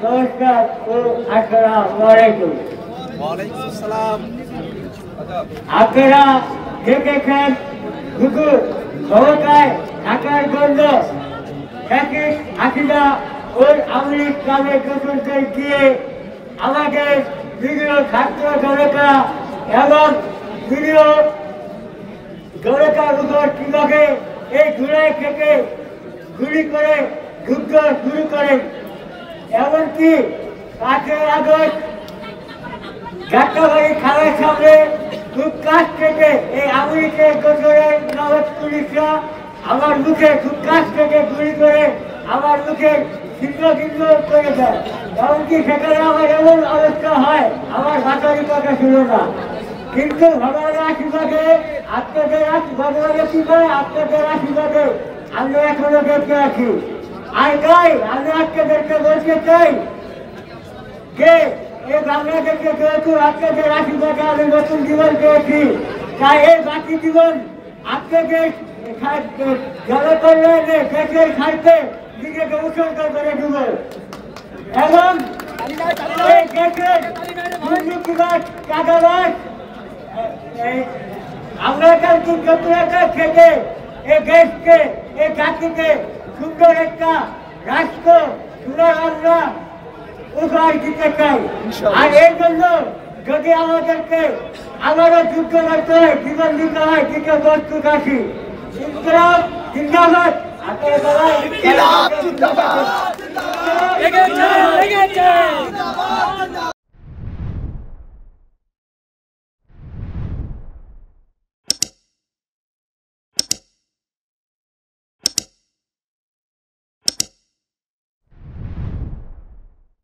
নমস্কার ও আসসালামু আলাইকুম। ওয়ালাইকুম আসসালাম। আপনারা দেখেছেন শুধু ক্ষমতায় থাকার জন্য হাসিনা ওই আওয়ামী ক্লাবের দোষরদের দিয়ে আমাদের বিভিন্ন ছাত্র জনতা এবং বিভিন্ন জনতার উপর কিভাবে এই জুলাই থেকে গুলি করে যুদ্ধ শুরু করেন। এমনকি 5 আগস্ট যাত্রাবাড়ি খালের সামনে খুব কাছ থেকে এই আমেরিকার গোচরের নবাব পুলিশরা আমার মুখে খুব কাছ থেকে গুলি করে আমার মুখে ছিন্ন ভিন্ন করে দেয়। এমনকি সেখানে আমার এমন অবস্থা হয় আমার ভাষারই কথা ছিল না। কিন্তু ভগবানের আশীর্বাদে ভগবানের কৃপায় আপনাদের আশীর্বাদে আমরা এখনো বেঁচে আছি। আর তাই আমি আপনাদেরকে বলতে চাই যে এই বাংলাদেশে যেহেতু আপনাদের আশীর্বাদে আমি নতুন জীবন পেয়েছি, তাই এই বাকি জীবন আপনাদের জনকল্যাণে দেশের স্বার্থে নিজেকে উৎসর্গ করে দেব এবং এই দেশের দুর্নীতিবাদ চাঁদাবাজ আমরা থেকে এই দেশকে এই জাতিকে সুন্দর একটা রাষ্ট্র আমরা উপহার দিতে চাই। আর এর জন্য যদি আমাদেরকে আবারও যুদ্ধ করতে হয়, জীবন দিতে হয়, দিতে প্রস্তুত আছি। ইনকলাব জিন্দাবাদ। আপনারা সবাই